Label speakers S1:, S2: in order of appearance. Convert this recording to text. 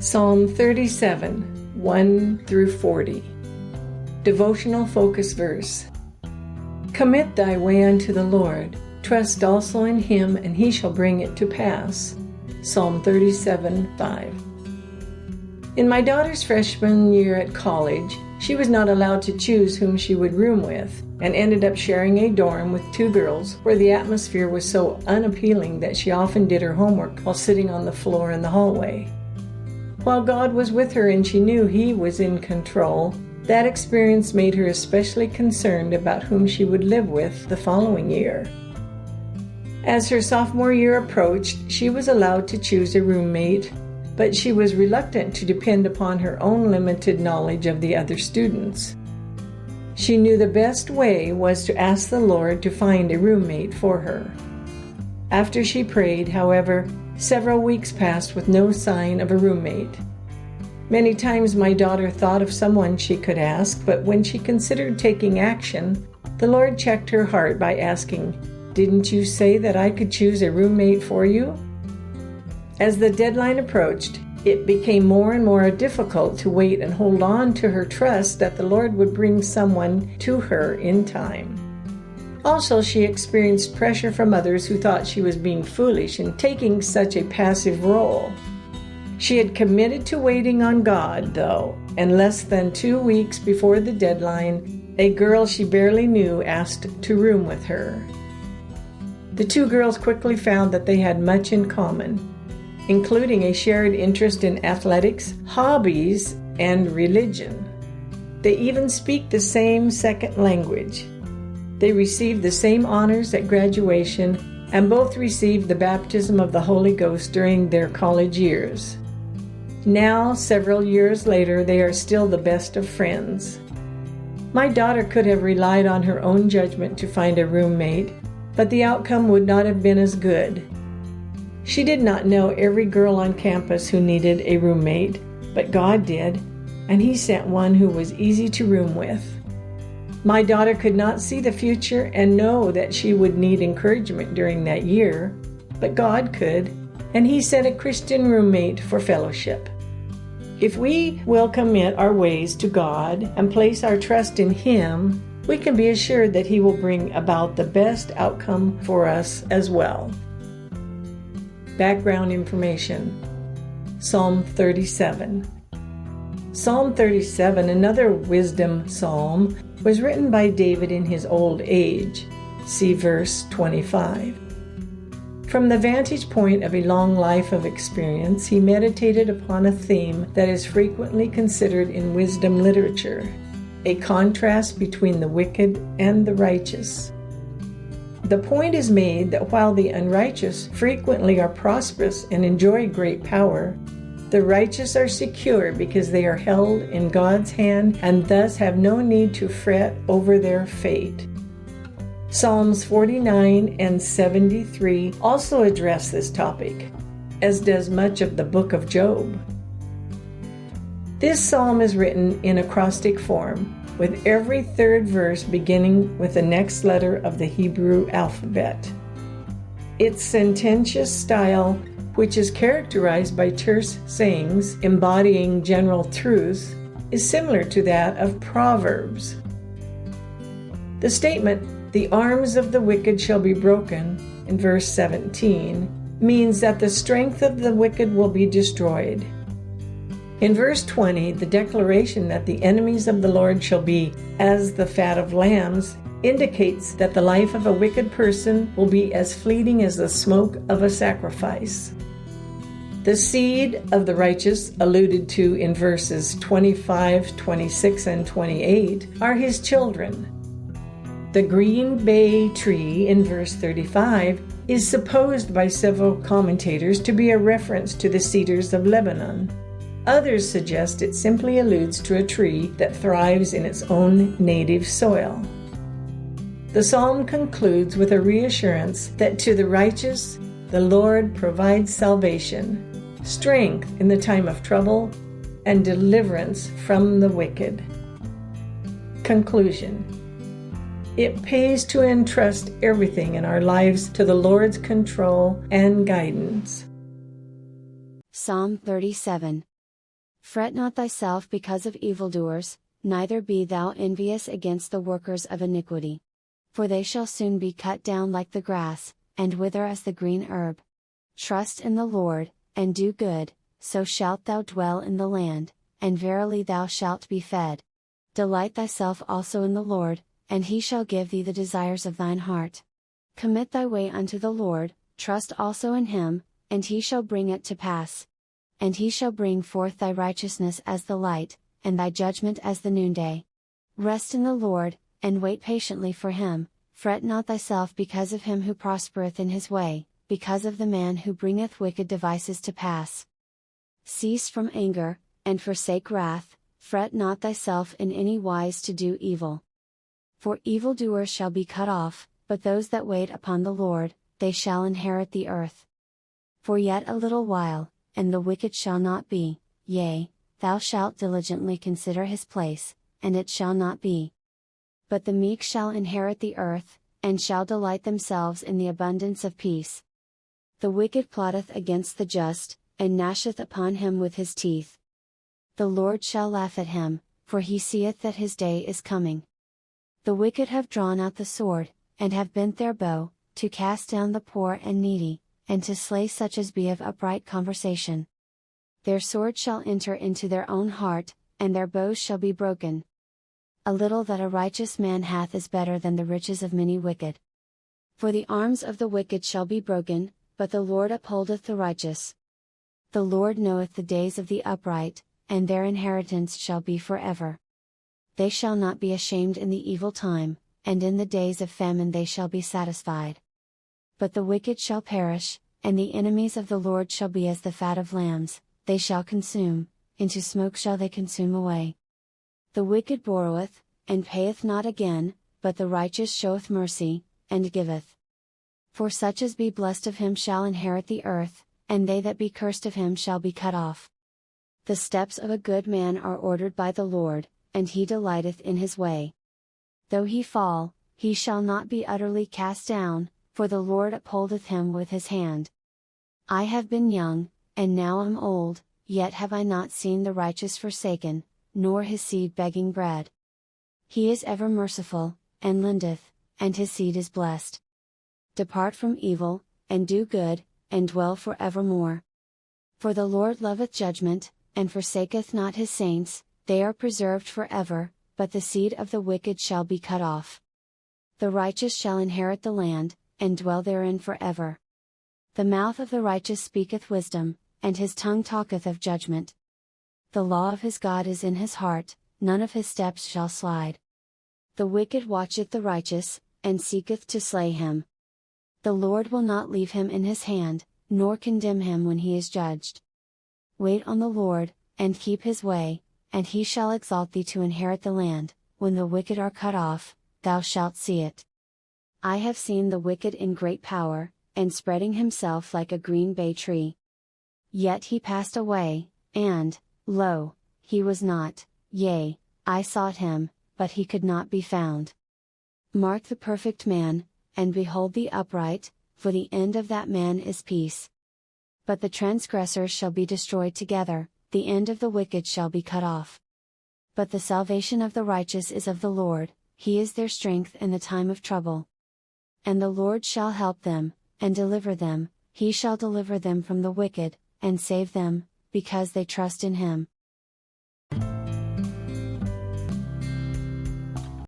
S1: Psalm 37, 1 through 40. Devotional focus verse. Commit thy way unto the Lord. Trust also in him, and he shall bring it to pass. Psalm 37, 5. In my daughter's freshman year at college, she was not allowed to choose whom she would room with, and ended up sharing a dorm with two girls where the atmosphere was so unappealing that she often did her homework while sitting on the floor in the hallway. While God was with her and she knew He was in control, that experience made her especially concerned about whom she would live with the following year. As her sophomore year approached, she was allowed to choose a roommate, but she was reluctant to depend upon her own limited knowledge of the other students. She knew the best way was to ask the Lord to find a roommate for her. After she prayed, however, several weeks passed with no sign of a roommate. Many times my daughter thought of someone she could ask, but when she considered taking action, the Lord checked her heart by asking, "Didn't you say that I could choose a roommate for you?" As the deadline approached, it became more and more difficult to wait and hold on to her trust that the Lord would bring someone to her in time. Also, she experienced pressure from others who thought she was being foolish in taking such a passive role. She had committed to waiting on God, though, and less than 2 weeks before the deadline, a girl she barely knew asked to room with her. The two girls quickly found that they had much in common, including a shared interest in athletics, hobbies, and religion. They even speak the same second language. They received the same honors at graduation and both received the baptism of the Holy Ghost during their college years. Now, several years later, they are still the best of friends. My daughter could have relied on her own judgment to find a roommate, but the outcome would not have been as good. She did not know every girl on campus who needed a roommate, but God did, and He sent one who was easy to room with. My daughter could not see the future and know that she would need encouragement during that year, but God could, and He sent a Christian roommate for fellowship. If we will commit our ways to God and place our trust in Him, we can be assured that He will bring about the best outcome for us as well. Background information. Psalm 37. Psalm 37, another wisdom psalm, was written by David in his old age. See verse 25. From the vantage point of a long life of experience, he meditated upon a theme that is frequently considered in wisdom literature, a contrast between the wicked and the righteous. The point is made that while the unrighteous frequently are prosperous and enjoy great power, the righteous are secure because they are held in God's hand and thus have no need to fret over their fate. Psalms 49 and 73 also address this topic, as does much of the book of Job. This psalm is written in acrostic form, with every third verse beginning with the next letter of the Hebrew alphabet. Its sententious style, which is characterized by terse sayings embodying general truths, is similar to that of Proverbs. The statement, "The arms of the wicked shall be broken," in verse 17, means that the strength of the wicked will be destroyed. In verse 20, the declaration that the enemies of the Lord shall be as the fat of lambs indicates that the life of a wicked person will be as fleeting as the smoke of a sacrifice. The seed of the righteous, alluded to in verses 25, 26, and 28, are his children. The green bay tree in verse 35 is supposed by several commentators to be a reference to the cedars of Lebanon. Others suggest it simply alludes to a tree that thrives in its own native soil. The psalm concludes with a reassurance that to the righteous, the Lord provides salvation, strength in the time of trouble, and deliverance from the wicked. Conclusion. It pays to entrust everything in our lives to the Lord's control and guidance.
S2: Psalm 37. Fret not thyself because of evildoers, neither be thou envious against the workers of iniquity. For they shall soon be cut down like the grass, and wither as the green herb. Trust in the Lord, and do good, so shalt thou dwell in the land, and verily thou shalt be fed. Delight thyself also in the Lord, and he shall give thee the desires of thine heart. Commit thy way unto the Lord, trust also in him, and he shall bring it to pass. And he shall bring forth thy righteousness as the light, and thy judgment as the noonday. Rest in the Lord, and wait patiently for him. Fret not thyself because of him who prospereth in his way, because of the man who bringeth wicked devices to pass. Cease from anger, and forsake wrath, fret not thyself in any wise to do evil. For evildoers shall be cut off, but those that wait upon the Lord, they shall inherit the earth. For yet a little while, and the wicked shall not be, yea, thou shalt diligently consider his place, and it shall not be. But the meek shall inherit the earth, and shall delight themselves in the abundance of peace. The wicked plotteth against the just, and gnasheth upon him with his teeth. The Lord shall laugh at him, for he seeth that his day is coming. The wicked have drawn out the sword, and have bent their bow, to cast down the poor and needy, and to slay such as be of upright conversation. Their sword shall enter into their own heart, and their bows shall be broken. A little that a righteous man hath is better than the riches of many wicked. For the arms of the wicked shall be broken, but the Lord upholdeth the righteous. The Lord knoweth the days of the upright, and their inheritance shall be forever. They shall not be ashamed in the evil time, and in the days of famine they shall be satisfied. But the wicked shall perish, and the enemies of the Lord shall be as the fat of lambs, they shall consume, into smoke shall they consume away. The wicked borroweth, and payeth not again, but the righteous showeth mercy, and giveth. For such as be blessed of him shall inherit the earth, and they that be cursed of him shall be cut off. The steps of a good man are ordered by the Lord, and he delighteth in his way. Though he fall, he shall not be utterly cast down, for the Lord upholdeth him with his hand. I have been young, and now am old, yet have I not seen the righteous forsaken, nor his seed begging bread. He is ever merciful, and lendeth, and his seed is blessed. Depart from evil, and do good, and dwell for evermore. For the Lord loveth judgment, and forsaketh not his saints, they are preserved for ever, but the seed of the wicked shall be cut off. The righteous shall inherit the land, and dwell therein for ever. The mouth of the righteous speaketh wisdom, and his tongue talketh of judgment. The law of his God is in his heart, none of his steps shall slide. The wicked watcheth the righteous, and seeketh to slay him. The Lord will not leave him in his hand, nor condemn him when he is judged. Wait on the Lord, and keep his way, and he shall exalt thee to inherit the land. When the wicked are cut off, thou shalt see it. I have seen the wicked in great power, and spreading himself like a green bay tree. Yet he passed away, and, lo, he was not, yea, I sought him, but he could not be found. Mark the perfect man, and behold the upright, for the end of that man is peace. But the transgressors shall be destroyed together, the end of the wicked shall be cut off. But the salvation of the righteous is of the Lord, he is their strength in the time of trouble. And the Lord shall help them, and deliver them, he shall deliver them from the wicked, and save them, because they trust in him.